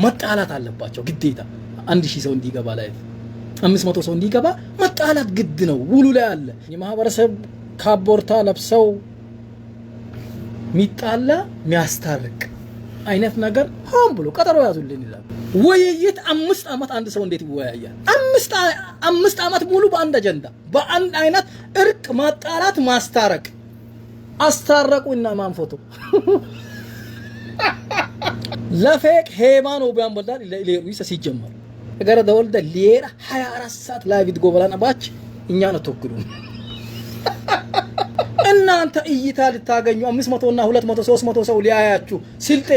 መጣላት አለባቸው ግዴታ 1000 ሰው እንዲገባ ላይ 500 ሰው እንዲገባ መጣላት ግድ ነው ውሉ ላይ አለ የማህበረሰብ ካቦርታ ለብሰው ሚጣላ ሚያስታርቅ አይነት ነገር ሆን ብሎ ቀጠሮ ያዙልን ይላል ወይይት 5 አመት አንድ ሰው እንዴት ይወያያል 5 አመት ሙሉ በአንድ አጀንዳ በአንድ አይነት እርቅ ማጣላት ማስታረቅ አስታረቁና ማን ፎቶ ለፌክ ሄማኖ ቢያን ወልዳል ለኢዩስ ሲጀመር ገረ ደወልደ ሌራ 24 ሰዓት ላይቭ ጎበላና ባች እኛ ነው ተወክሉ እናንተ እይታ ልታገኙ 500 እና 200 300 ሰው ሊያያችሁ ሲልጤ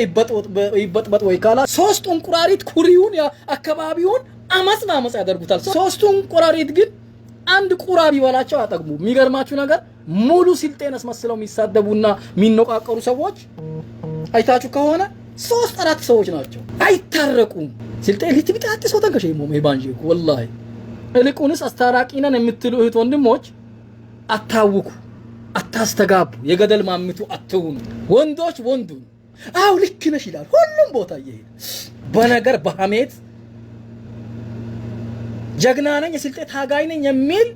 ይበጥበጥ ወይ ካላ ሶስት እንቁራሪት ኩሪውን አካባቢውን አመጽ ያደርጉታል ሶስቱ እንቁራሪት ግን አንድ ቁራቢ ወላቸው አጠግቡ የሚገርማችሁ ነገር ሙሉ ሲልጤነስ መስለው የሚሳደቡና የሚነቃቀሩ ሰዎች አይታችሁ ከሆነ 3-4 ሰዎች ናቸው አይታረቁም ሲልጤ ሊትቢጣት ሰው ተንከሸይሞ ሜባንጂ ወላሂ እልቁንስ አስታራቂነን የምትሉ እህት ወንድሞች አታውኩ አታስተጋቡ የገደል ማምቱ አትሁኑ ወንዶች ወንዱን አው ልክ ነሽ ይላል ሁሉም ቦታ ይሄድ በነገር በሐሜት ጀግና ነኝ የስልጤ ታጋይ ነኝ የሚል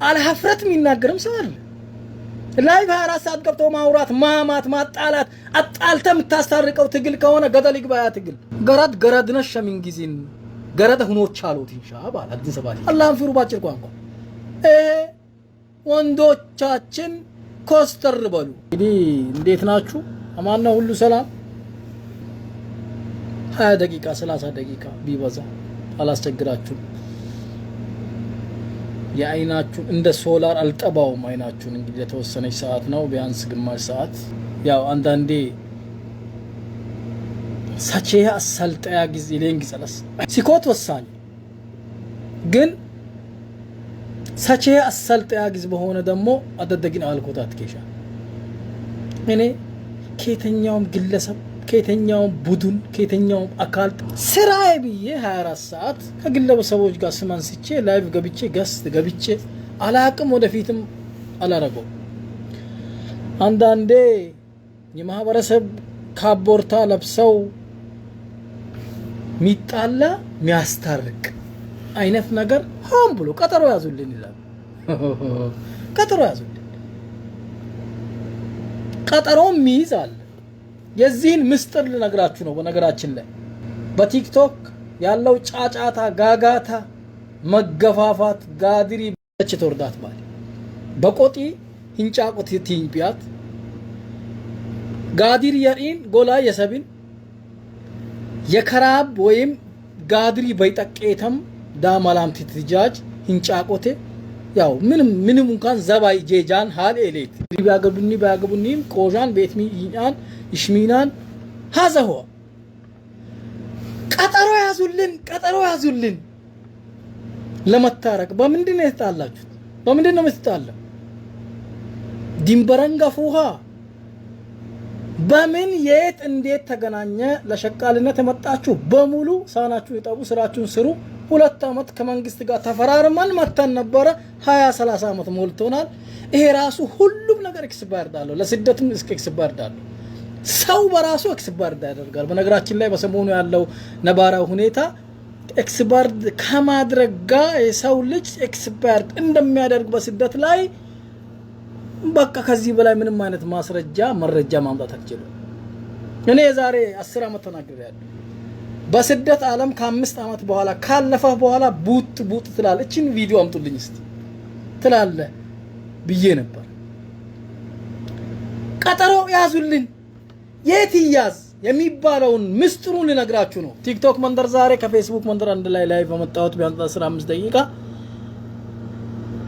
አልሐፍረት የሚናገርም ሰው አለ ላይቭ 24 ሰዓት ገብቶ ማውራት ማማት ማጣላት አጣልተ የምታስታርቀው ትግል ከሆነ ገደል ይግባ ያ ትግል ገረድ ነሽ ምን ጊዜን ገረድ ሆኖች አሉት ኢንሻአላህ አዲስ አበባ አላህን ፍሩ ባጭር ቋንቋ ወንዶቻችን ኮስተር በሉ እንግዲህ እንዴት ናችሁ አማን ነው ሁሉ ሰላም 20 ደቂቃ 30 ደቂቃ ቢበዛ አላስቸግራችሁ የአይናችሁ እንደ ሶላር አልጠባውም አይናችሁ እንግዲህ የተወሰነች ሰዓት ነው ቢያንስ ግማሽ ሰዓት ያው አንዳንዴ ሰቼያ አሰልጠያ ጊዜ ለንግጸለስ ሲኮት ወሳኝ ግን ሰቼያ አሰልጠያ ጊዜ በሆነ ደግሞ አደደግን አልኮታት ከሻ እኔ ከየትኛውም ግለሰብ ከየትኛውም ቡድን ከየትኛውም አካል ስራዬ ብዬ 24 ሰዓት ከግለሰቦች ጋር ስማንስቼ ላይቭ ገብቼ ገስት ገብቼ አላቅም ወደፊትም አላረገው አንዳንዴ የማህበረሰብ ካቦርታ ለብሰው ሚጣላ ሚያስታርቅ አይነት ነገር ሆን ብሎ ቀጠሮ ያዙልን ይላል ቀጠሮ ያዙልን ቀጠሮም ይይዛል የዚህን ምስጥር ልነግራችሁ ነው በነገራችን ላይ በቲክቶክ ያለው ጫጫታ ጋጋታ መገፋፋት ጋድሪ በች ተወርዳት ባለ በቆጢ hincaaqoti tiimpiat ጋድሪ የሪን ጎላ የሰብን የከራብ ወይም ጋድሪ በይጠቀተም ዳማላምቲ ትጃጅ hincaaqote ያው ምንም እንኳን ዘባይ ጄጃን ሃል ኤሌት ቢያገቡኒ ቆጃን ቤትሚ ይያን ይሽሚናን ሀዘሆ ቀጠሮ ያዙልን ለመታረቅ በምንድነው የተጣላችሁት በምንድነው የምትጣላው ዲምበረንጋ ፉሃ በምን የት እንዴት ተገናኘ ለሸቃልነት ተመጣችሁ በሙሉ ሳናችሁ ይጣቡ ስራችሁን ስሩ 2 አመት ከመንግስት ጋር ተፈራርመን መተን ነበር 20-30 አመት ሞልቶናል ይሄ ራሱ ሁሉም ነገር ኤክስፓየርድ አለው ለስደትም ኤክስፓየርድ አለው ሰው በራሱ ኤክስፓየርድ ያደርጋል በነገራችን ላይ በሰሞኑ ያለው ነባራው ሁኔታ ኤክስፓየርድ ከማድረግ ጋር የሰው ልጅ ኤክስፓየርድ እንደሚያደርግ በስደት ላይ በቃ ከዚህ በላይ ምንም አይነት መረጃ ማምጣት አትችልም እኔ ዛሬ 10 አመት ተናግሬያለሁ በስደት ዓለም ከ5 አመት በኋላ ካለፈ በኋላ ቡት ትላለችን ቪዲዮ አምጡልኝ እስቲ ትላለ ብዬ ነበር ቀጠሮ ያዙልን የት ይያዝ የሚባለውን ምስጥሩን ልነግራችሁ ነው ቲክቶክ መንደር ዛሬ ከፌስቡክ መንደር አንድ ላይ ላይቭ በመጣሁት ቢያንስ 15 ደቂቃ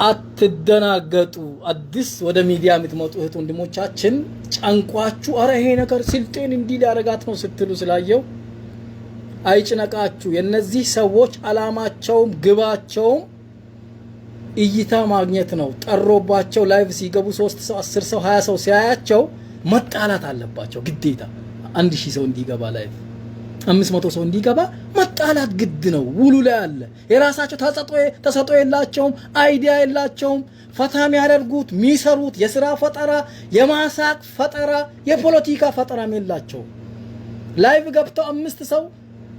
አትደናገጡ አዲስ ወደ ሚዲያ የምትመጡ እህት ወንድሞቻችን ጫንቋችሁ አረ ይሄ ነገር ስልጤን እንዲ ሊያረጋት ነው ስትሉ ስላየው አይጭነቃችሁ የነዚህ ሰዎች አላማቸው ግባቸው እይታ ማግኘት ነው ጠሮባቸው ላይቭ ሲገቡ 3 ሰው 10 ሰው 20 ሰው ሲያያቸው መጣላት አለባቸው ግዴታ 1000 ሰው እንዲገባ ላይቭ 500 ሰው እንዲገባ መጣላት ግድ ነው ውሉ ላይ አለ የራሳቸው ተሰጥኦ የላቸውም አይዲያ የላቸውም ፈታም ያደርጉት ሚሰሩት የሥራ ፈጠራ የማሳቅ ፈጠራ የፖለቲካ ፈጠራ የላቸው ላይቭ ገብተው 5 ሰው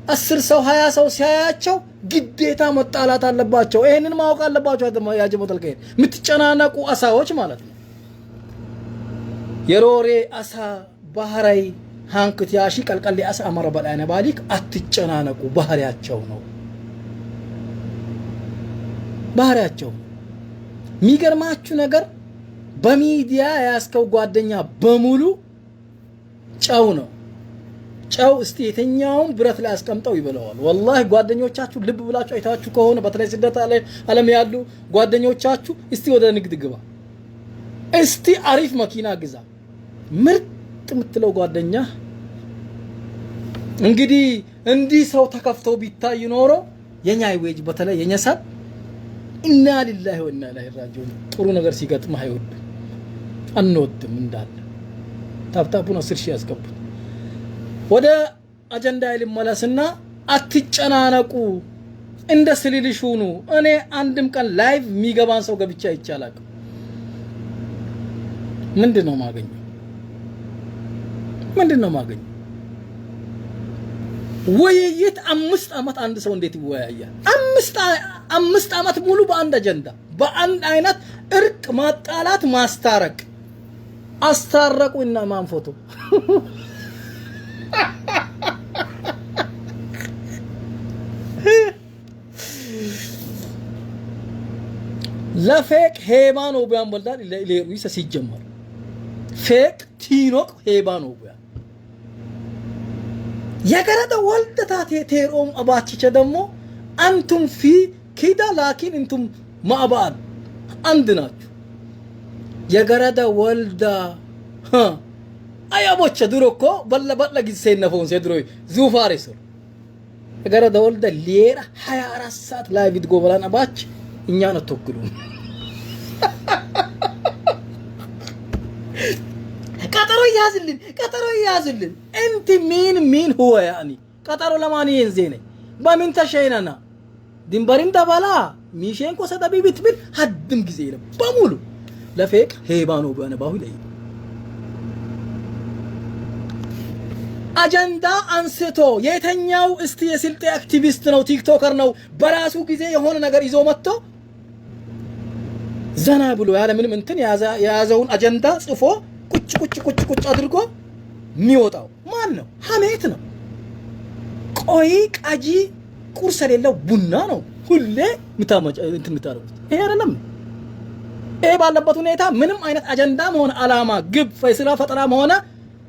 10 ሰው 20 ሰው ሲያያቸው ግዴታ መጣላት አለባቸው። ይሄንን ማወቅ አለባቸው። ያ ጀመተል ከይር የምትጨናነቁ አሳዎች ማለት ነው። የሮሬ አሳ ባህራይ ሃንክት ያሺ ቀልቀል አሳ አመረ በላይነ ባሊክ አትጨናነቁ። ባህሪያቸው ነው ባህሪያቸው። የሚገርማችሁ ነገር በሚዲያ ያስከው ጓደኛ በሙሉ ጨው ነው። ጨው እስቲ የትኛውም ብረት ላይ አስቀምጠው ይበላዋል። ወላሂ ጓደኞቻችሁ ልብ ብላችሁ አይታችሁ ከሆነ በተለይ ስደት ዓለም ያሉ ጓደኞቻችሁ እስቲ ወደ ንግድ ግባ፣ እስቲ አሪፍ መኪና ግዛ፣ ምርጥ የምትለው ጓደኛ እንግዲህ እንዲህ ሰው ተከፍተው ቢታይ ኖሮ የኛ ይወጅ በተለይ የኛ ሰብ ኢና ሊላሂ ወኢና ኢለይሂ ራጂዑን ጥሩ ነገር ሲገጥም አይወድ አንወድም እንዳለ ታብታቡን 10 ሺህ ያስገቡት። ወደ አጀንዳ ልመለስና አትጨናነቁ፣ እንደ ስሊልሽ ሁኑ። እኔ አንድም ቀን ላይቭ የሚገባን ሰው ገብቻ ይቻላል። ምንድነው ማገኘው? ውይይት 5 አመት አንድ ሰው እንዴት ይወያያል? 5 አመት ሙሉ በአንድ አጀንዳ በአንድ አይነት እርቅ፣ ማጣላት፣ ማስታረቅ። አስታረቁና ማን ፎቶ ለፌክ ሄባ ነው ቢያን ወልዳል ለኢሌሩይስ ሲጀመር ፌክ ቲኖክ ሄባ ነው ቢያን የገረደ ወልደታት ቴሮም አባችቸ ደግሞ አንቱም ፊ ኪዳ ላኪን እንቱም ማባል አንድ ናችሁ። የገረደ ወልዳ አያቦቸ ድሮኮ በለበለ ጊዜ ነፈውን ሲድሮይ ዙፋሬስ የገረደ ወልዳ ሌራ 24 ሰዓት ላይ ቪዲዮ ጎበላና ባች እኛ ነው ተወክሉ ቀጠሮ ያዝልን እንት ሚን ሁዋ ያኒ ቀጠሮ ለማን ይንዘኔ በምን ተሸይናና ድንበሪን ተባላ ሚሼን ኮሰዳ ቢቢትብል ሀድም ጊዜ ነው በሙሉ ለፌቅ ሄባ ነው በነባሁ ላይ አጀንዳ አንስቶ የተኛው እስቲ የስልጤ አክቲቪስት ነው ቲክቶከር ነው በራሱ ጊዜ የሆነ ነገር ይዞ መጥቶ ዘና ብሎ ያለ ምንም እንትን ያዘውን አጀንዳ ጽፎ ቁጭ አድርጎ የሚወጣው ማን ነው? ሐሜት ነው። ቆይ ቃጂ ቁርስ የሌለው ቡና ነው ሁሌ ምታመጭ እንትን ምታረጉት ይሄ አይደለም። ይሄ ባለበት ሁኔታ ምንም አይነት አጀንዳም ሆነ አላማ ግብ ፈይስላ ፈጠራም ሆነ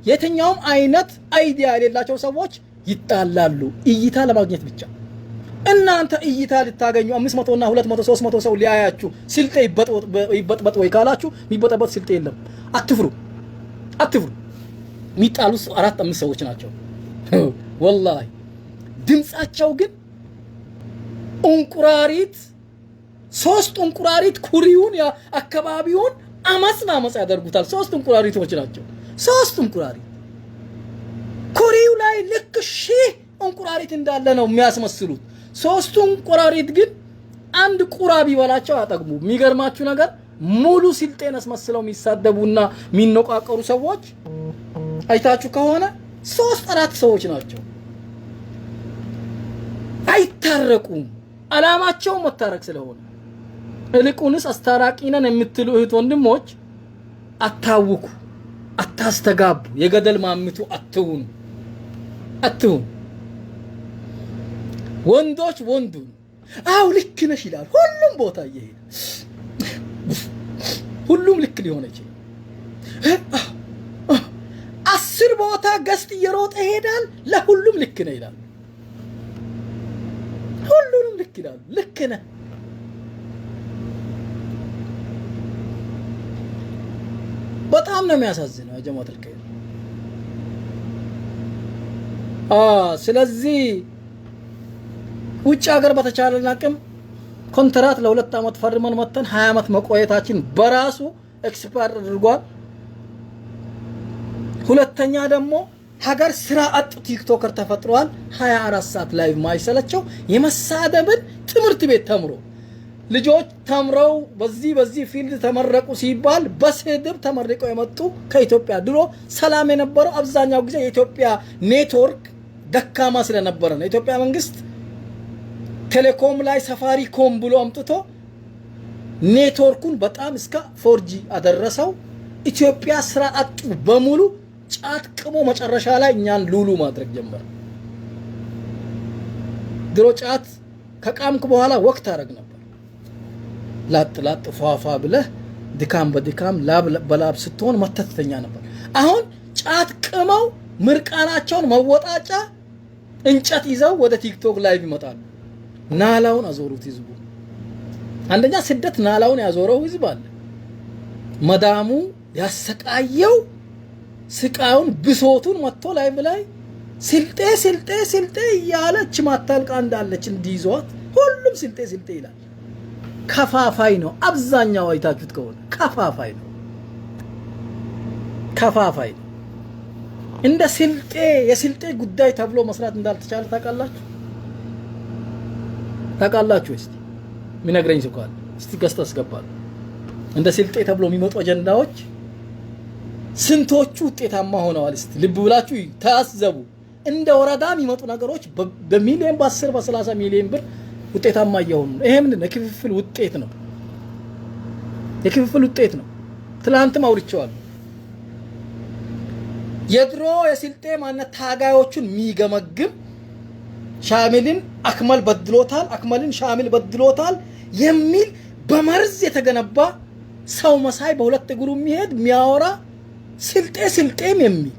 የትኛውም አይነት አይዲያ የሌላቸው ሰዎች ይጣላሉ እይታ ለማግኘት ብቻ። እናንተ እይታ ልታገኙ 500 እና 200 300 ሰው ሊያያችሁ ስልጤ ይበጥበጥ ወይ ካላችሁ የሚበጠበጥ ስልጤ የለም። አትፍሩ ሚጣሉስ 4-5 ሰዎች ናቸው ወላሂ። ድምጻቸው ግን እንቁራሪት 3 እንቁራሪት ኩሪውን ያ አካባቢውን አመጽ ያደርጉታል። 3 እንቁራሪቶች ናቸው። 3 እንቁራሪት ኩሪው ላይ ልክ ሺህ እንቁራሪት እንዳለ ነው የሚያስመስሉት። 3 እንቁራሪት ግን አንድ ቁራ ቢበላቸው አጠግቡ። የሚገርማችሁ ነገር ሙሉ ስልጤን አስመስለው የሚሳደቡና የሚነቃቀሩ ሰዎች አይታችሁ ከሆነ 3-4 ሰዎች ናቸው። አይታረቁም። አላማቸው መታረቅ ስለሆነ እልቁንስ አስታራቂነን የምትሉ እህት ወንድሞች አታውኩ፣ አታስተጋቡ፣ የገደል ማምቱ አትሁኑ። ወንዶች ወንዱን አው ልክ ነሽ ይላል ሁሉም ቦታ እየሄደ ሁሉም ልክ ሊሆን ይችላል። 10 ቦታ ገስት እየሮጠ ይሄዳል። ለሁሉም ልክ ነው ይላል። ሁሉንም ልክ ይላል። ልክ ነህ በጣም ነው የሚያሳዝነው ጀማዓት الخير። ስለዚህ ውጭ ሀገር በተቻለን አቅም ኮንትራት ለ2 አመት ፈርመን መተን 20 አመት መቆየታችን በራሱ ኤክስፓየር አድርጓል። ሁለተኛ ደግሞ ሀገር ስራ አጥ ቲክቶከር ተፈጥሯል። 24 ሰዓት ላይቭ ማይሰለቸው የመሳደብን ትምህርት ቤት ተምሮ ልጆች ተምረው በዚህ ፊልድ ተመረቁ ሲባል በስድብ ተመርቀው የመጡ ከኢትዮጵያ ድሮ ሰላም የነበረው አብዛኛው ጊዜ የኢትዮጵያ ኔትወርክ ደካማ ስለነበረ ነው ኢትዮጵያ መንግስት ቴሌኮም ላይ ሳፋሪኮም ብሎ አምጥቶ ኔትወርኩን በጣም እስከ 4G አደረሰው ኢትዮጵያ ስራ አጡ በሙሉ ጫት ቅሞ መጨረሻ ላይ እኛን ሉሉ ማድረግ ጀመረ ድሮ ጫት ከቃምክ በኋላ ወቅት አረግ ነበር ላጥ ፏፏ ብለህ ድካም በድካም ላብ በላብ ስትሆን መተተኛ ነበር አሁን ጫት ቅመው ምርቃናቸውን መወጣጫ እንጨት ይዘው ወደ ቲክቶክ ላይቭ ይመጣሉ ናላውን አዞሩት ህዝቡ አንደኛ ስደት ናላውን ያዞረው ህዝብ አለ መዳሙ ያሰቃየው ስቃዩን ብሶቱን መጥቶ ላይቭ ላይ ስልጤ ያለች ማታልቃ እንዳለች እንዲይዟት ሁሉም ስልጤ ይላል ከፋፋይ ነው አብዛኛው አይታችሁት ከሆነ ከፋፋይ እንደ ስልጤ የስልጤ ጉዳይ ተብሎ መስራት እንዳልተቻለ ታውቃላችሁ እስቲ ምንነግረኝ ሰው ካለ እስቲ ገስት አስገባሉ እንደ ስልጤ ተብሎ የሚመጡ አጀንዳዎች ስንቶቹ ውጤታማ ሆነዋል እስቲ ልብ ብላችሁ ታስዘቡ እንደ ወረዳ የሚመጡ ነገሮች በሚሊዮን በ10 በ30 ሚሊዮን ብር ውጤታማ ይሆኑ ይሄ ምንድነው የክፍፍል ውጤት ነው ትላንትም አውርቼዋለሁ የድሮ የስልጤ ማነት ታጋዮቹን የሚገመግም ሻሚልን አክመልን ሻሚል በድሎታል የሚል በመርዝ የተገነባ ሰው መሳይ በሁለት እግሩ የሚሄድ የሚያወራ ስልጤም የሚል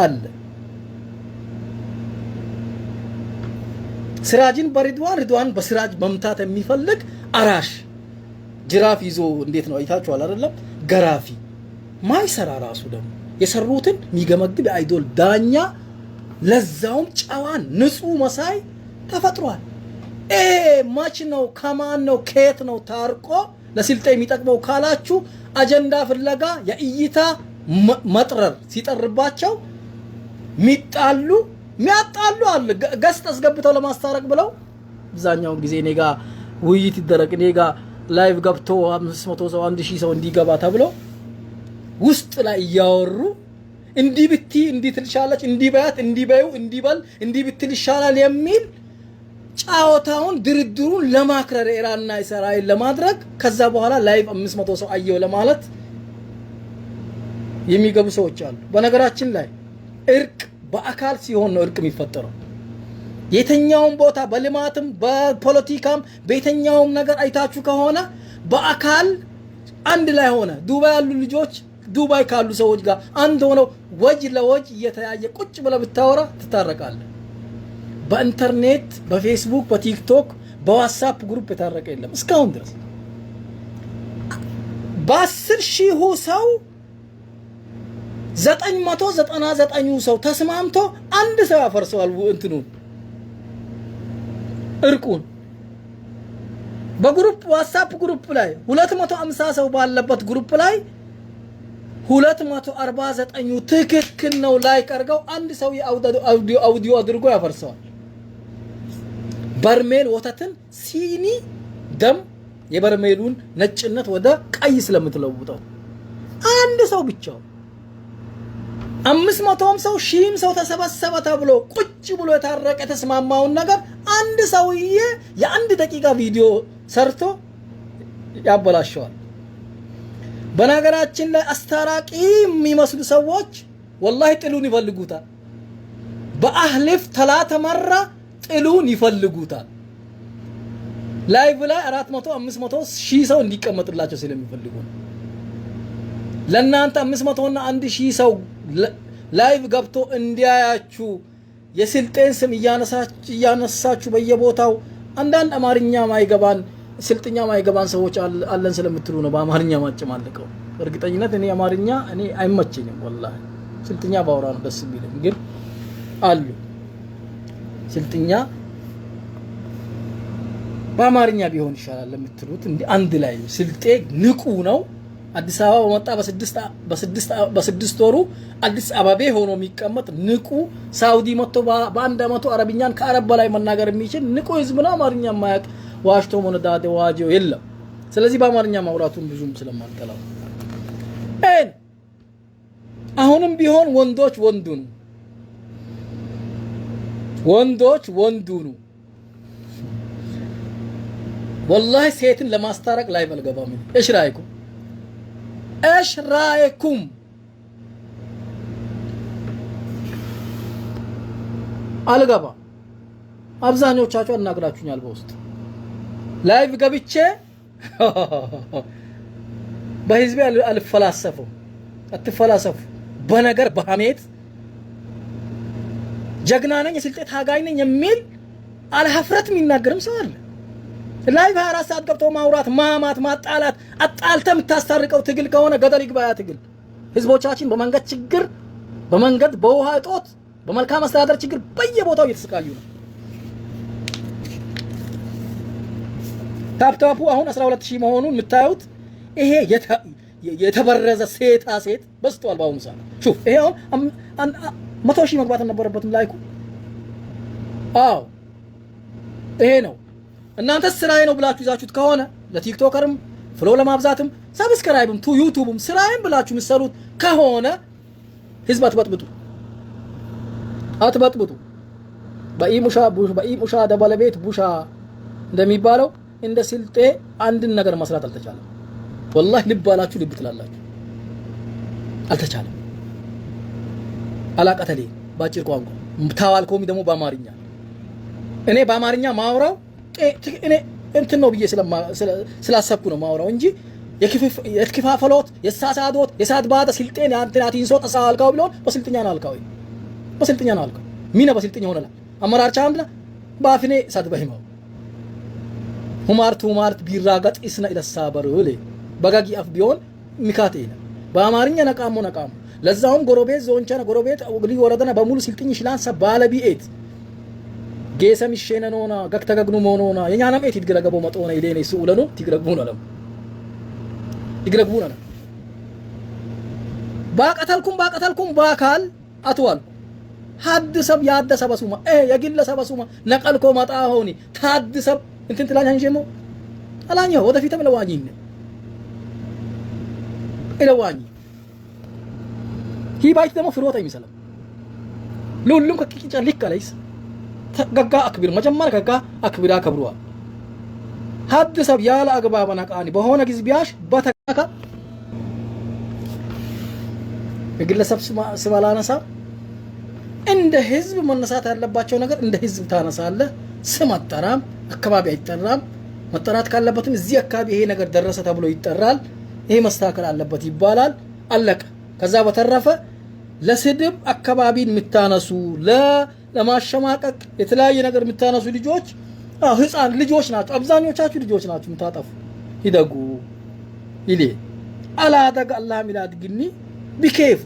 አለ ስራጅን በሪድዋን በስራጅ መምታት የሚፈልግ አራሽ ጅራፍ ይዞ እንዴት ነው አይታችኋል አይደለም ገራፊ ማይሰራ ራሱ ደግሞ የሰሩትን የሚገመግብ አይዶል ዳኛ ለዛውም ጨዋን ንጹህ መሳይ ተፈጥሯል ማች ነው ከማን ነው ከየት ነው ታርቆ ለስልጤ የሚጠቅመው ካላችሁ አጀንዳ ፍለጋ የእይታ መጥረር ሲጠርባቸው ሚያጣሉ አለ ገስት አስገብተው ለማስታረቅ ብለው አብዛኛው ጊዜ ኔጋ ውይይት ይደረግ ኔጋ ላይቭ ገብቶ 500 ሰው 1000 ሰው እንዲገባ ተብሎ ውስጥ ላይ ያወሩ እንዲብቲ እንዲትልሻለች እንዲባያት እንዲባዩ እንዲበል እንዲብትል ይሻላል የሚል ጫዋታውን ድርድሩን ለማክረር ኢራንና እስራኤል ለማድረግ ከዛ በኋላ ላይቭ 500 ሰው አየው ለማለት የሚገቡ ሰዎች አሉ በነገራችን ላይ እርቅ በአካል ሲሆን ነው እርቅ የሚፈጠረው የተኛውን ቦታ በልማትም በፖለቲካም በየተኛውም ነገር አይታችሁ ከሆነ በአካል አንድ ላይ ሆነ ዱባይ ያሉ ልጆች ዱባይ ካሉ ሰዎች ጋር አንድ ሆነው ወጅ ለወጅ እየተያየ ቁጭ ብለው ብታወራ ትታረቃለህ በኢንተርኔት በፌስቡክ በቲክቶክ በዋትስአፕ ግሩፕ የታረቀ የለም እስካሁን ድረስ በ10,000 ሰው 999 ሰው ተስማምቶ አንድ ሰው ያፈርሰዋል እንትኑን እርቁን በግሩፕ ዋትስአፕ ግሩፕ ላይ 250 ሰው ባለበት ግሩፕ ላይ 249 ትክክል ነው ላይክ አርገው አንድ ሰው አውዲዮ አድርጎ ያፈርሰዋል በርሜል ወተትን ሲኒ ደም የበርሜሉን ነጭነት ወደ ቀይ ስለምትለውጠው አንድ ሰው ብቻው 500 ሰው 1000 ሰው ተሰበሰበ ተብሎ ቁጭ ብሎ የታረቀ ተስማማውን ነገር አንድ ሰውዬ የአንድ ደቂቃ ቪዲዮ ሰርቶ ያበላሸዋል በነገራችን ላይ አስተራቂ የሚመስሉ ሰዎች والله ጥሉን ይፈልጉታል በአህልፍ ተላተመራ ጥሉን ይፈልጉታል ላይቭ ላይ 400 500 ሺህ ሰው እንዲቀመጥላቸው ስለሚፈልጉ ለናንተ 500 እና 1000 ሰው ላይቭ ገብቶ እንዲያያችሁ የስልጤን ስም እያነሳችሁ በየቦታው አንዳንድ አማርኛ ማይገባን ስልጥኛ ማይገባን ሰዎች አለን ስለምትሉ ነው በአማርኛ ማጨማለቀው እርግጠኝነት እኔ አማርኛ እኔ አይመቸኝም والله ስልጥኛ ባወራ ነው ደስ የሚለኝ ግን አሉ ስልጥኛ በአማርኛ ቢሆን ይሻላል ለምትሉት እንዴ አንድ ላይ ስልጤ ንቁ ነው አዲስ አበባ ወጣ በ6 ወሩ አዲስ አበባ ሆኖ የሚቀመጥ ንቁ ሳውዲ መጥቶ በአንድ አመቱ አረብኛን ከአረብ በላይ መናገር የሚችል ንቁ ህዝብ ነው አማርኛ ማያቅ ዋሽቶ ሞነዳደ ዋጂው የለም ስለዚህ በአማርኛ ማውራቱን ብዙም ስለማልጠላው አሁንም ቢሆን ወንዶች ወንዱኑ ወንዶች ወንዱኑ والله ሴትን ለማስታረቅ ላይ በልገባም እሺ ራይኩም ايش رايكم አልገባ አብዛኞቻችሁ አናግራችሁኛል በውስጥ ላይቭ ገብቼ በህዝብ አልፈላሰፉ አትፈላሰፉ በነገር በሐሜት ጀግና ነኝ ስልጤ ታጋይ ነኝ የሚል አልሐፍረት የሚናገርም ሰው አለ ላይቭ 24 ሰዓት ገብቶ ማውራት ማማት ማጣላት አጣልተም ታስታርቀው ትግል ከሆነ ገደል ይግባ ያ ትግል ህዝቦቻችን በመንገድ ችግር በመንገድ በውሃ እጦት በመልካም አስተዳደር ችግር በየቦታው እየተሰቃዩ ነው ታፕታፑ አሁን 12000 መሆኑን የምታዩት ይሄ የተበረዘ ሴታ ሴት በስቷል ባሁን ሰዓት ሹፍ ይሄ አሁን 100,000 መግባት ነበረበትም ላይኩ አው ይሄ ነው እናንተ ስራዬ ነው ብላችሁ ይዛችሁት ከሆነ ለቲክቶከርም ፍሎ ለማብዛትም ሰብስክራይብም ቱ ዩቲዩብም ስራዬን ብላችሁ ምሰሩት ከሆነ ህዝብ አትበጥብጡ በኢሙሻ ደበለቤት ቡሻ እንደሚባለው እንደ ስልጤ አንድን ነገር መስራት አልተቻለም والله ልባላችሁ ልብ ትላላችሁ አልተቻለም አላቀተሌ ባጭር ቋንቋ ታዋልኮሚ ደግሞ በአማርኛ እኔ በአማርኛ ማውራው እኔ እንትን ነው ብዬ ስላሰብኩ ነው ማውራው እንጂ የክፋፈሎት የሳሳዶት የሳድባደ ስልጤን አንተናቲን ሶጥ ሳልካው ብሎ በስልጥኛ ነው አልካው ሚና በስልጥኛ ሆነላ አመራር ቻምላ ባፍኔ ሳድበህማው ሁማርት ቢራጋጥ እስና ኢለሳበሩለ በጋጊ አፍ ቢሆን ሚካቴና በአማርኛ ነቃሞ ለዛውም ጎሮቤት ዞንቻና ጎሮቤት ወግሊ ወረደና በሙሉ ስልጥኝ ሽላንሳ ባለቢኤት ጌሰም ይሸነኖና ገክተገግኑ ሞኖና የኛናም ኤት ይድገረገቦ መጦና ይሌኔ ሱኡለኑ ትግረግቡና ለም ይግረግቡና ባቀተልኩም ባካል አትዋል ሐድሰብ ያደሰበሱማ የግለሰበሱማ ነቀልኮ መጣሆኒ ታድሰብ እንትን ትላኛ እንጀሞ አላኛው ወደፊትም ለዋኝኝ ኢለዋኝ ሂባይት ደግሞ ፍሮታ ይመስላል ሉሉም ከቂጫ ሊከለይስ ገጋ አክብር መጀመር ገጋ አክብራ ከብሩዋ ሐድሰብ ያለ አግባብ ነቃኒ በሆነ ጊዜ ቢያሽ በተካካ የግለሰብ ስማላነሳ እንደ ህዝብ መነሳት ያለባቸው ነገር እንደ ህዝብ ታነሳለ ስም አጠራም አካባቢ አይጠራም መጠራት ካለበትም እዚህ አካባቢ ይሄ ነገር ደረሰ ተብሎ ይጠራል ይሄ መስተካከል አለበት ይባላል አለቀ ከዛ በተረፈ ለስድብ አካባቢን ምታነሱ ለማሸማቀቅ የተለያየ ነገር ምታነሱ ልጆች ህፃን ልጆች ናቸው አብዛኞቻችሁ ልጆች ናችሁ ምታጠፉ ይደጉ ይሌ አላደግ አላህ ሚላድ ግኒ ቢኬፍ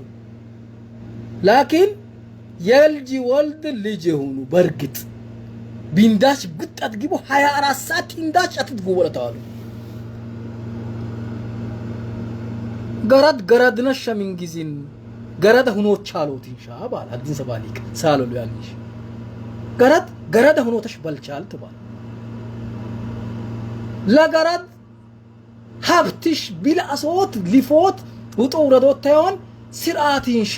ላኪን የልጅ ወልድ ልጅ ሆኑ በርግጥ ቢንዳሽ ጉጣት ግቦ 24 ሰዓት እንዳሽ አትግቡ ወለታሉ ገረድነሽ ምን ጊዜን ገረድ ሆኖ ቻሎት ኢንሻአላህ አዲስ ሰባሊክ ሳሎሉ ያልሽ ገረድ ሆኖ ተሽበልቻል ተባለ ለገረድ ሀብትሽ ቢላሶት ሊፎት ውጦ ወረዶት ታዩን ስርዓት ኢንሻ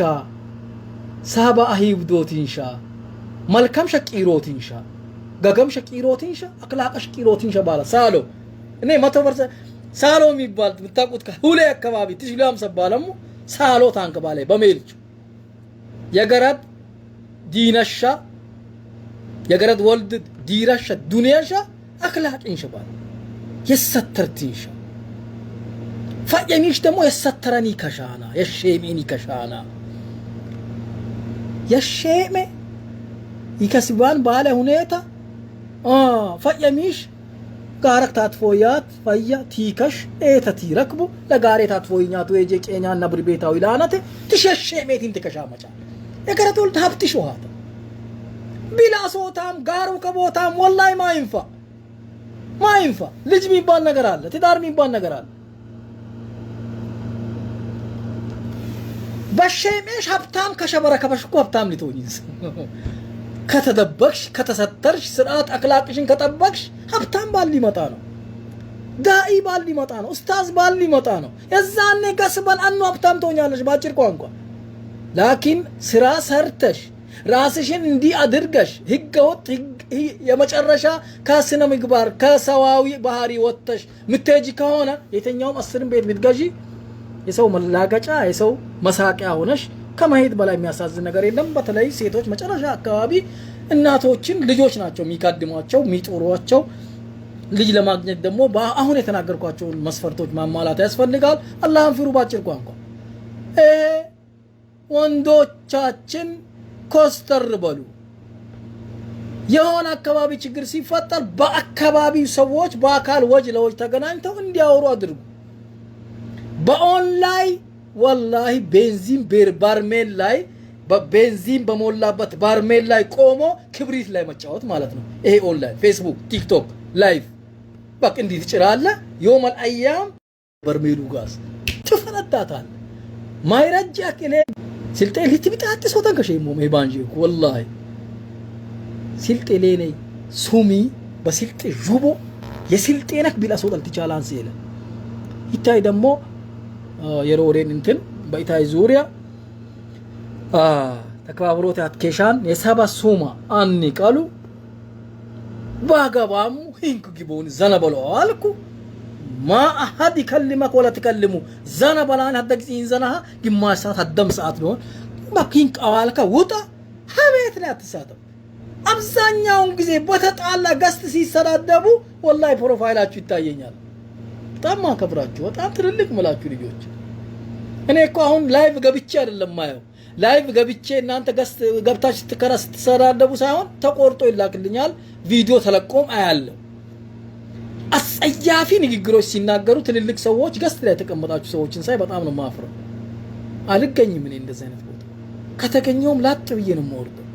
ሳባ አሂብዶት ኢንሻ መልካም ሸቂሮት ኢንሻ ገገም ሸቂሮት ኢንሻ አክላቀሽ ቂሮት ኢንሻ ባላ ሳሎ እኔ 100% ሳሎ የሚባል ምታቁት ከሁሌ አካባቢ ትሽላም ሰባለሙ ሳሎ ታንክ ባለ በሜልቹ የገረድ ዲነሻ የገረድ ወልድ ዲራሻ ዱንያሻ አክላቅ ኢንሻ ባላ የሰተርት ኢንሻ ፈየኒሽ ደግሞ የሰተረኒ ከሻና የሸሜኒ ከሻና የሸሜ ይከስባን ባለ ሁኔታ ፈየሚሽ ጋራክ ታጥፎያት ፈያ ቲከሽ ኤተቲ ረክቡ ለጋሬ ታጥፎኛቱ የጄ ቄኛ ነብር ቤታው ይላናተ ትሸሸሜቲን ተከሻመጫ የከረቶል ታብትሽ ወሃታ ቢላሶታም ጋሩ ከቦታም ወላይ ማይንፋ ልጅ የሚባል ነገር አለ ትዳር የሚባል ነገር አለ በሸሜሽ ሀብታም ከሸበረ ከበሽኩ ሀብታም ሊቶኝስ ከተደበቅሽ ከተሰተርሽ ስርዓት አክላቅሽን ከጠበቅሽ ሀብታም ባል ሊመጣ ነው ዳኢ ባል ሊመጣ ነው ኡስታዝ ባል ሊመጣ ነው የዛኔ ገስበል አኑ ሀብታም ትሆኛለሽ ባጭር ቋንቋ ላኪን ስራ ሰርተሽ ራስሽን እንዲ አድርገሽ ህገወጥ የመጨረሻ ከስነ ምግባር ከሰዋዊ ባህሪ ወጥተሽ ምትጂ ከሆነ የተኛውም 10 ቤት ምትገዢ የሰው መላገጫ የሰው መሳቂያ ሆነሽ ከመሄድ በላይ የሚያሳዝን ነገር የለም። በተለይ ሴቶች መጨረሻ አካባቢ እናቶችን ልጆች ናቸው የሚካድሟቸው የሚጦሯቸው። ልጅ ለማግኘት ደግሞ አሁን የተናገርኳቸው መስፈርቶች ማሟላት ያስፈልጋል። አላህን ፍሩ። ባጭር ቋንቋ ወንዶቻችን ኮስተር በሉ። የሆነ አካባቢ ችግር ሲፈጠር በአካባቢው ሰዎች በአካል ወጅ ለወጅ ተገናኝተው እንዲያወሩ አድርጉ። በኦንላይን ወላሂ ቤንዚን ባርሜል ላይ በቤንዚን በሞላበት ባርሜል ላይ ቆሞ ክብሪት ላይ መጫወት ማለት ነው። ይሄ ኦንላይን ፌስቡክ፣ ቲክቶክ ላይቭ በቃ እንዲህ ትጭራለህ። የውመል አያም በርሜሉ ጋዝ ትፈነዳታለህ። ማይረጃክ እኔ ስልጤ ልትብጣጥ ሶታን ከሸይሞ ሜባንጂ ወላሂ ስልጤ ለኔ ሱሚ በስልጤ ጁቦ የስልጤነክ ቢላ ሶታል ትቻላን ሲለ ይታይ ደግሞ የሮሬን እንትን በኢታይ ዙሪያ ተከባብሮት አትኬሻን የሰባ ሱማ አኒ ቃሉ ባጋባሙ ሂንኩ ጊቦን ዘነበሎ አልኩ ማ አሐድ ይከልመክ ወላ ተከልሙ ዘነበላን ሀደግዚ እንዘናha ግማሽ ሰዓት አደም ሰዓት ነው ባኪን ቃዋልካ ውጣ ሀቤት ላይ አትሳተው። አብዛኛውን ጊዜ በተጣላ ገስት ሲሰዳደቡ ወላሂ ፕሮፋይላችሁ ይታየኛል። በጣም ማከብራችሁ በጣም ትልልቅ ምላችሁ ልጆች። እኔ እኮ አሁን ላይቭ ገብቼ አይደለም ማየው ላይቭ ገብቼ እናንተ ገስት ገብታችሁ ስትከራ ስትሰዳደቡ ሳይሆን ተቆርጦ ይላክልኛል ቪዲዮ ተለቆም አያለው። አስጸያፊ ንግግሮች ሲናገሩ ትልልቅ ሰዎች ገስት ላይ ተቀመጣችሁ ሰዎችን ሳይ በጣም ነው ማፍረው። አልገኝም እኔ እንደዚህ አይነት ቦታ ከተገኘውም ላጥ ብዬ ነው የምወርደው።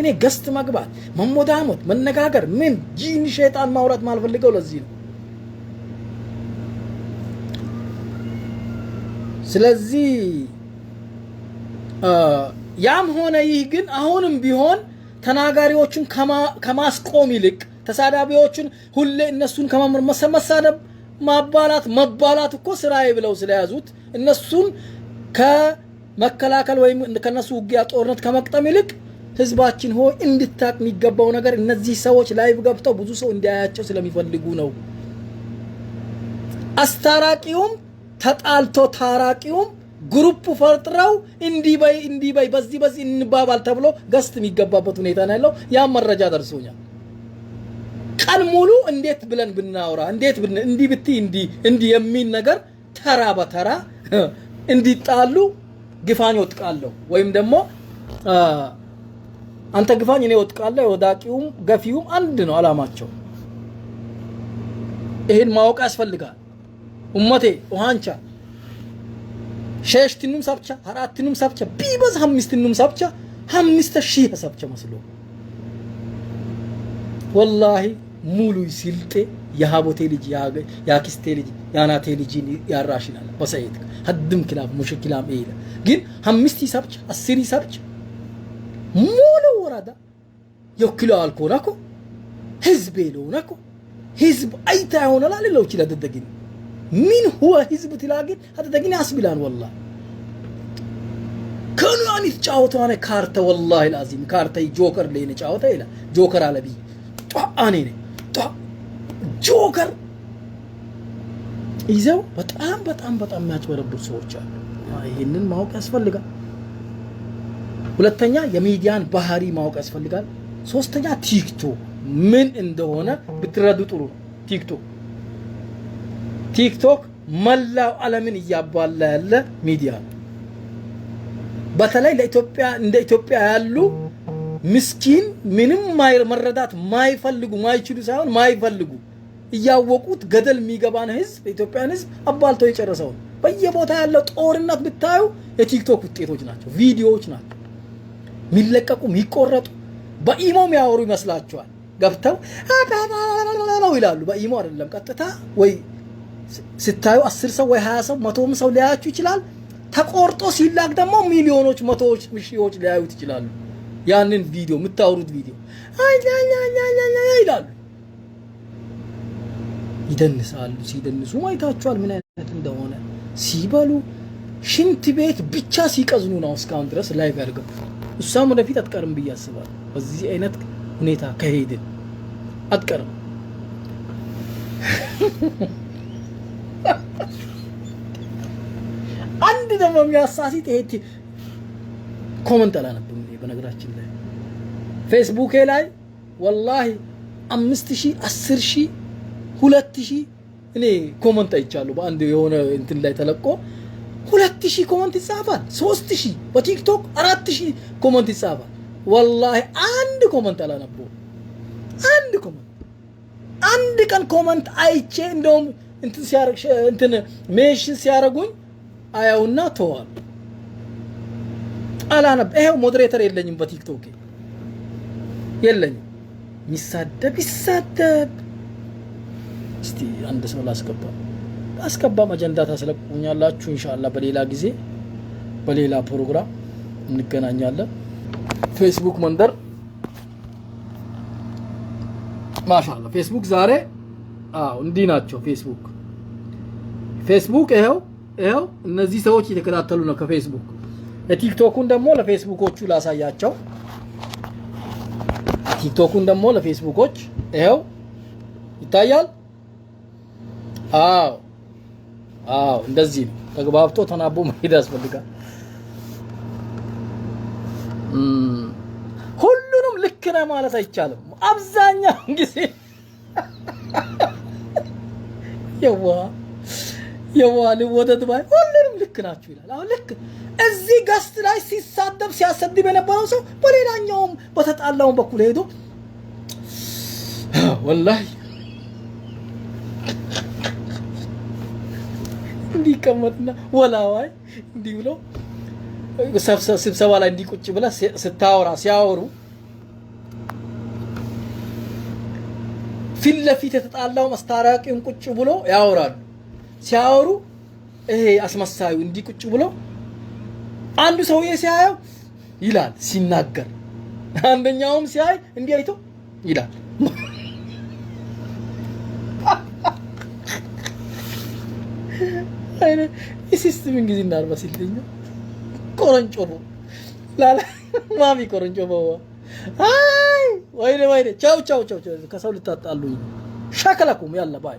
እኔ ገስት መግባት መሞዳሞት መነጋገር ምን ጂን ሸይጣን ማውራት ማልፈልገው ለዚህ ነው። ስለዚህ ያም ሆነ ይህ ግን አሁንም ቢሆን ተናጋሪዎችን ከማስቆም ይልቅ ተሳዳቢዎችን ሁሌ እነሱን ከመሰመሳደብ ማባላት መባላት እኮ ስራዬ ብለው ስለያዙት እነሱን ከመከላከል ወይም ከነሱ ውጊያ ጦርነት ከመቅጠም ይልቅ ህዝባችን ሆይ እንድታቅ የሚገባው ነገር እነዚህ ሰዎች ላይቭ ገብተው ብዙ ሰው እንዲያያቸው ስለሚፈልጉ ነው። አስታራቂውም ተጣልቶ ታራቂውም ግሩፕ ፈጥረው እንዲበይ በዚህ እንባባል ተብሎ ገስት የሚገባበት ሁኔታ ነው ያለው። ያ መረጃ ደርሶኛል። ቀን ሙሉ እንዴት ብለን ብናወራ እንዴት እንዲ የሚል ነገር ተራ በተራ እንዲጣሉ ግፋኝ ወጥቃለሁ ወይም ደግሞ አንተ ግፋኝ እኔ ወጥቃለሁ ወዳቂውም ገፊውም አንድ ነው አላማቸው። ይሄን ማወቅ ያስፈልጋል። ኡመቴ ወሃንቻ ሸሽትኑም ሰብቻ አራትኑም ሰብቻ ቢበዝ አምስትኑም ሰብቻ 5000 ሰብቻ መስሎ ወላሂ ሙሉ ሲልጤ የሃቦቴ ልጅ ያኪስቴ ልጅ ያናቴ ልጅ ያራሽናል በሰይት ሀድም ክላብ ሙሽኪላም ኤለ ግን 5 ሰብቻ 10 ሰብቻ ሙሉ ወራዳ የክሎ አልኮናኮ ህዝብ የለውናኮ ህዝብ አይታ ይሆናል አለለው ይችላል ተደግኝ من هو حزب تلاقين هذا دقيني أسبلان والله كانوا يعني تجاوتوا أنا كارتا والله العظيم كارتا جوكر لين تجاوتا إلا جوكر على بي أنا جوكر إذا بتأم ما تبغى ربط صورة هنن ما هو كأسفل لقى ولا الثانية يميديان بحري ما هو كأسفل لقى سوستانيا تيك توك من عنده هنا بتردد ترو تيك توك ملاو عالمين يابوالا يلا ميديا بتلاقي لإثيوبيا عند إثيوبيا يالو مسكين منهم ما مردات ما يفلقوا ما يشيلوا ساون ما يفلقوا ياوقوت قدل ميجابان حزب إثيوبيا حزب أبالتو يشرسون بيجيبوتا يالو تورنات بتاعو የቲክ ቶክ ውጤቶች ናቸው ቪዲዮዎች ናቸው ሚለቀቁ ሚቆረጡ በኢሞ የሚያወሩ ይመስላችኋል ገብተው አባባላው ይላሉ በኢሞ አይደለም ቀጥታ ወይ ስታዩ 10 ሰው ወይ 20 ሰው 100 ሰው ሊያያችሁ ይችላል ተቆርጦ ሲላክ ደግሞ ሚሊዮኖች መቶዎች ሺዎች ሊያዩት ይችላሉ ያንን ቪዲዮ የምታወሩት ቪዲዮ ይላሉ ይደንሳሉ ሲደንሱ ማይታችኋል ምን አይነት እንደሆነ ሲበሉ ሽንት ቤት ብቻ ሲቀዝኑ ነው እስካሁን ድረስ ላይቭ ያልገቡ። እሷም ወደፊት አትቀርም ብዬ አስባለሁ። በዚህ አይነት ሁኔታ ከሄድን አትቀርም። አንድ ደግሞ የሚያሳሲት ይሄ ኮመንት አላነብም በነገራችን ላይ ፌስቡክ ላይ ወላሂ 5000 10000 2000 እኔ ኮመንት አይቻለሁ። በአንድ የሆነ እንትን ላይ ተለቆ 2000 ኮመንት ይጻፋል። 3000 በቲክቶክ 4000 ኮመንት ይጻፋል። ወላሂ አንድ ኮመንት አላነበው። አንድ ኮመንት አንድ ቀን ኮመንት አይቼ እንደውም እንትን ሲያረግ እንትን ሜንሽን ሲያረጉኝ አያውና ተዋል አላነብ። ይሄው ሞዴሬተር የለኝም በቲክቶክ የለኝም። ሚሳደብ ይሳደብ። እስቲ አንድ ሰው አስገባ አጀንዳ ታስለቁኛላችሁ። ኢንሻአላህ በሌላ ጊዜ በሌላ ፕሮግራም እንገናኛለን። ፌስቡክ መንደር ማሻአላህ ፌስቡክ ዛሬ እንዲህ ናቸው። ፌስቡክ ይሄው እነዚህ ሰዎች እየተከታተሉ ነው ከፌስቡክ። የቲክቶኩን ደግሞ ለፌስቡኮቹ ላሳያቸው። ቲክቶኩን ደግሞ ለፌስቡኮች ይሄው ይታያል። እንደዚህ ነው። ተግባብቶ ተናቦ መሄድ ያስፈልጋል። ሁሉንም ልክ ነው ማለት አይቻልም። አብዛኛው ጊዜ የዋል ወደድ ባይ ሁሉንም ልክ ናችሁ ይላል። አሁን ልክ እዚህ ጋስት ላይ ሲሳደብ ሲያሰድብ የነበረው ሰው በሌላኛውም በተጣላውን በኩል ሄዶ ወላሂ እንዲቀመጥና ወላዋይ እንዲህ ብሎ ስብሰባ ላይ እንዲቁጭ ብላ ሲያወሩ ፊት ለፊት የተጣላው መስታረቂውን ቁጭ ብሎ ያወራሉ። ሲያወሩ ይሄ አስመሳዩ እንዲቁጭ ብሎ አንዱ ሰውዬ ሲያየው ይላል ሲናገር፣ አንደኛውም ሲያይ እንዲህ አይቶ ይላል። አይኔ ሲስተም እንግዲህ እናርባሲልኝ ቆረንጮቦ ላላ ማሚ ቆረንጮቦ አይ ወይኔ ቻው ከሰው ልታጣሉኝ ሸከለኩም ያለ ባይ